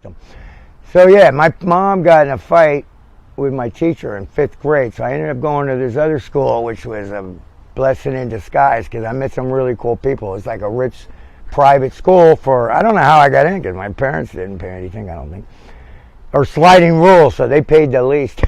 them. So yeah, my mom got in a fight with my teacher in 5th grade, so I ended up going to this other school, which was a blessing in disguise because I met some really cool people. It's like a rich private school for, I don't know how I got in because my parents didn't pay anything, I don't think. Or sliding rules, so they paid the least.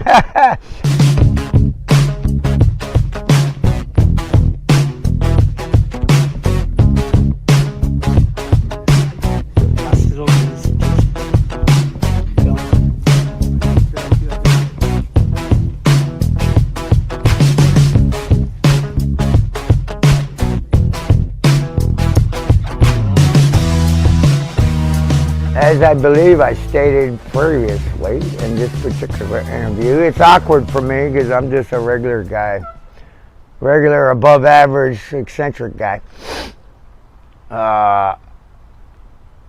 As I believe I stated previously in this particular interview, it's awkward for me because I'm just a regular guy. Regular, above average, eccentric guy.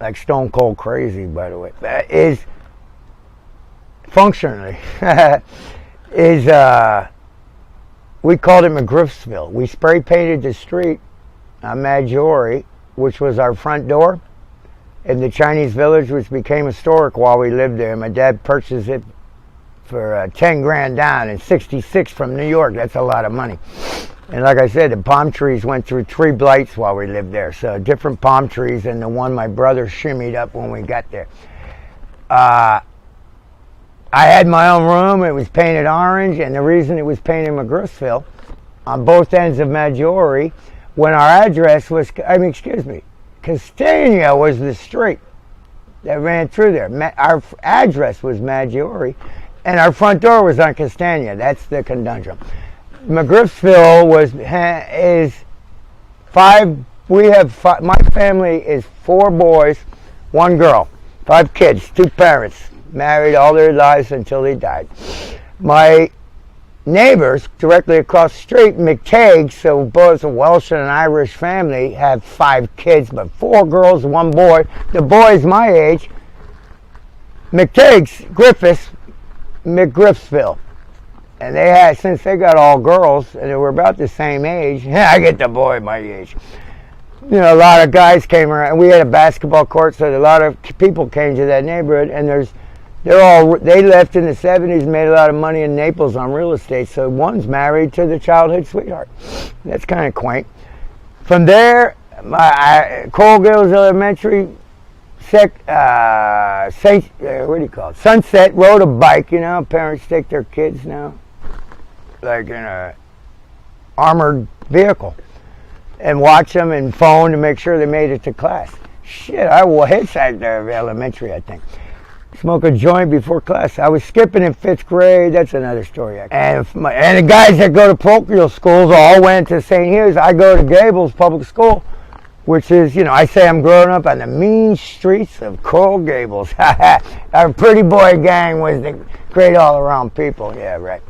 Like stone cold crazy, by the way. That is, functionally, we called it McGriffsville. We spray painted the street on Maggiore, which was our front door, in the Chinese village, which became historic while we lived there. My dad purchased it for 10 grand down in '66 from New York. That's a lot of money. And like I said, the palm trees went through 3 blights while we lived there. So different palm trees than the one my brother shimmied up when we got there. I had my own room. It was painted orange, and the reason it was painted McGriffsville on both ends of Maggiore, when our address was, Castagna was the street that ran through there. Our address was Maggiore, and our front door was on Castagna. That's the conundrum. McGriffsville is 5. We have 5. My family is 4 boys, 1 girl, 5 kids, 2 parents, married all their lives until they died. My neighbors directly across the street, McTaggs, so both a Welsh and an Irish family, have 5 kids, but 4 girls, 1 boy. The boy's my age. McTaggs, Griffiths, McGriffsville. And they had, since they got all girls, and they were about the same age, I get the boy my age. You know, a lot of guys came around. We had a basketball court, so a lot of people came to that neighborhood, and they left in the 70s, made a lot of money in Naples on real estate, so one's married to the childhood sweetheart. That's kind of quaint. From there, Coral Gables Elementary, Sunset, rode a bike, you know, parents take their kids now, like in a armored vehicle, and watch them and phone to make sure they made it to class. Shit, I hitchhiked there elementary, I think. Smoke a joint before class. I was skipping in 5th grade. That's another story. And the guys that go to parochial schools all went to St. Hugh's. I go to Gables Public School, which is, you know, I say I'm growing up on the mean streets of Coral Gables. Our pretty boy gang was the great all-around people. Yeah, right.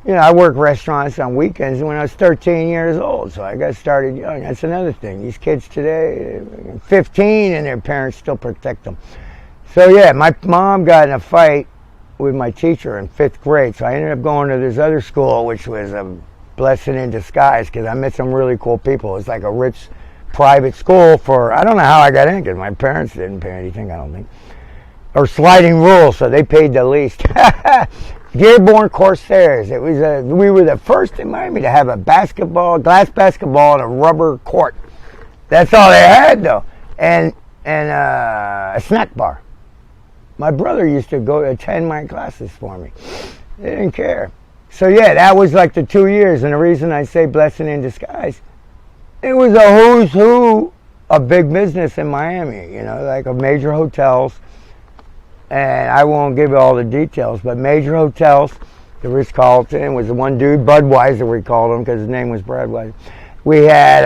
You know, I worked restaurants on weekends when I was 13 years old, so I got started young. That's another thing. These kids today, 15, and their parents still protect them. So yeah, my mom got in a fight with my teacher in 5th grade, so I ended up going to this other school, which was a blessing in disguise because I met some really cool people. It's like a rich private school for, I don't know how I got in because my parents didn't pay anything, I don't think. Or sliding rules, so they paid the least. Dearborn Corsairs. It was we were the first in Miami to have a glass basketball, and a rubber court. That's all they had though, and a snack bar. My brother used to go attend my classes for me. They didn't care. So yeah, that was like the 2 years, and the reason I say blessing in disguise, it was a who's who of big business in Miami, you know, like of major hotels, and I won't give you all the details, but major hotels, the Ritz-Carlton was the one dude, Budweiser we called him because his name was Budweiser. We had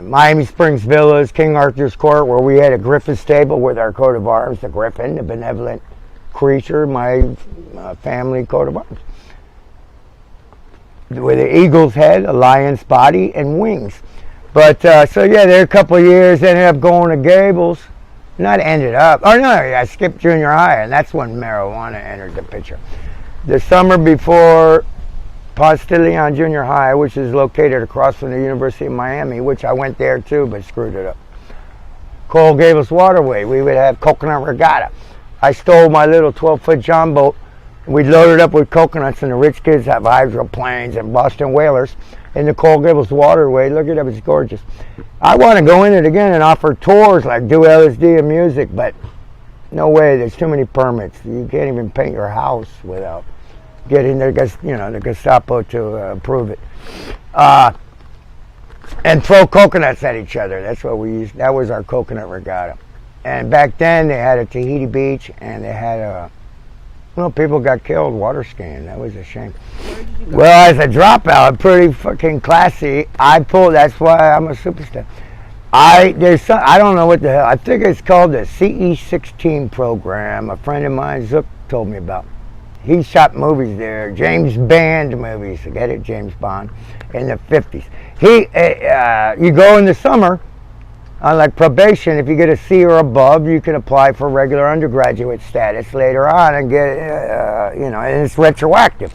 Miami Springs Villas, King Arthur's Court, where we had a Griffin stable with our coat of arms, the Griffin, the benevolent creature, my family coat of arms. With an eagle's head, a lion's body, and wings. But, so yeah, there a couple of years, ended up going to Gables. I skipped junior high, and that's when marijuana entered the picture. The summer before Ponce de Leon Junior High, which is located across from the University of Miami, which I went there too, but screwed it up. Coral Gables waterway. We would have coconut regatta. I stole my little 12-foot John boat. We'd load it up with coconuts, and the rich kids have hydroplanes and Boston whalers in the Coral Gables waterway. Look it up, it's gorgeous. I want to go in it again and offer tours, like do LSD and music, but no way, there's too many permits. You can't even paint your house without getting the Gestapo to approve it. And throw coconuts at each other. That's what we used. That was our coconut regatta. And back then they had a Tahiti beach, and they had people got killed water skiing. That was a shame. Well, as a dropout, pretty fucking classy. That's why I'm a superstar. I don't know what the hell. I think it's called the CE16 program. A friend of mine, Zook, told me about. He shot movies there, James Bond movies. Get it, James Bond, in the 50s. You go in the summer on like probation. If you get a C or above, you can apply for regular undergraduate status later on and get, and it's retroactive.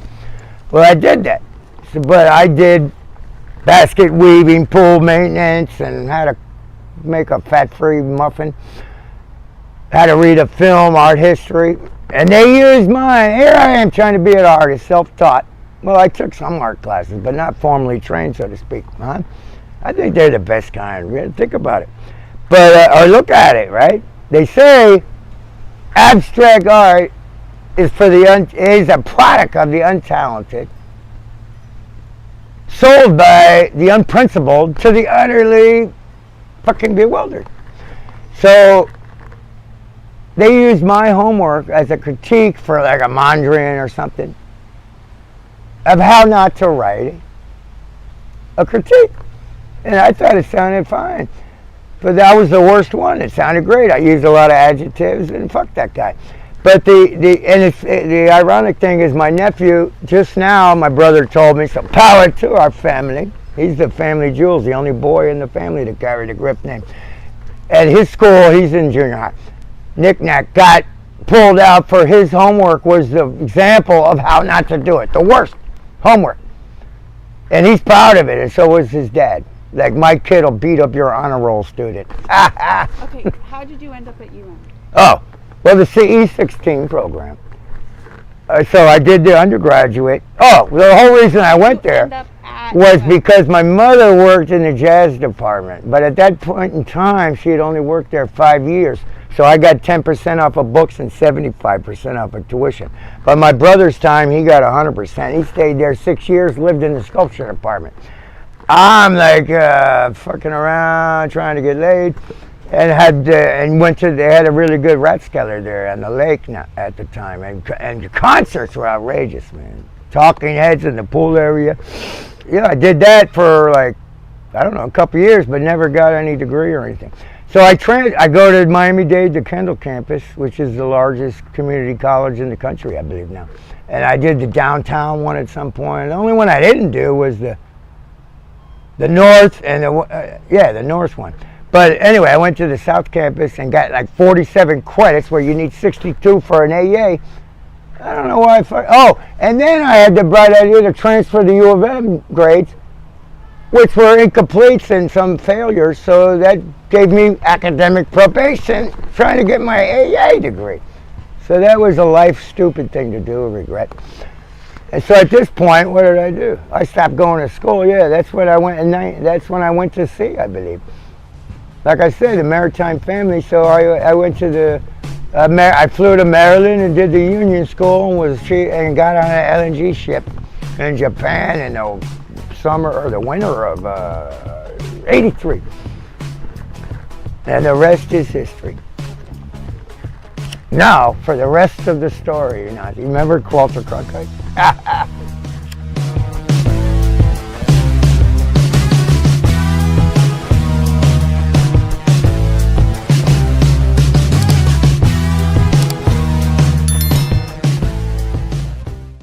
Well, I did that, but I did basket weaving, pool maintenance, and how to make a fat-free muffin. How to read a film, art history. And they used mine. Here I am trying to be an artist, self-taught. Well, I took some art classes, but not formally trained, so to speak. Huh? I think they're the best kind. Really, think about it. But or look at it, right? They say abstract art is is a product of the untalented, sold by the unprincipled to the utterly fucking bewildered. So they used my homework as a critique for like a Mondrian or something of how not to write a critique. And I thought it sounded fine. But that was the worst one. It sounded great. I used a lot of adjectives, and fuck that guy. But the ironic thing is my nephew, just now, my brother told me, so power to our family. He's the family jewels, the only boy in the family to carry the grip name. At his school, he's in junior high. Knick-knack got pulled out for his homework was the example of how not to do it. The worst homework. And he's proud of it, and so was his dad. Like, my kid will beat up your honor roll student. Okay, how did you end up at UM? Oh, well, the CE16 program. So I did the undergraduate. Oh, the whole reason I went there was because my mother worked in the jazz department. But at that point in time, she had only worked there 5 years. So I got 10% off of books and 75% off of tuition. But my brother's time, he got 100%. He stayed there 6 years, lived in the sculpture department. I'm like fucking around, trying to get laid, and they had a really good rathskeller there on the lake at the time, and the concerts were outrageous, man. Talking Heads in the pool area. Yeah, I did that for like, I don't know, a couple years, but never got any degree or anything. So I go to Miami-Dade, the Kendall campus, which is the largest community college in the country, I believe now. And I did the downtown one at some point. The only one I didn't do was the north and the north one. But anyway, I went to the south campus and got like 47 credits where you need 62 for an AA. I don't know why and then I had the bright idea to transfer the U of M grades, which were incompletes and some failures, so that gave me academic probation trying to get my AA degree. So that was a life stupid thing to do, a regret. And so at this point, what did I do? I stopped going to school. Yeah, that's when I went. That's when I went to sea, I believe. Like I said, the maritime family. So I went to I flew to Maryland and did the Union School and got on an LNG ship in Japan in the summer or the winter of '83. And the rest is history. Now, for the rest of the story, you remember Walter Cronkite?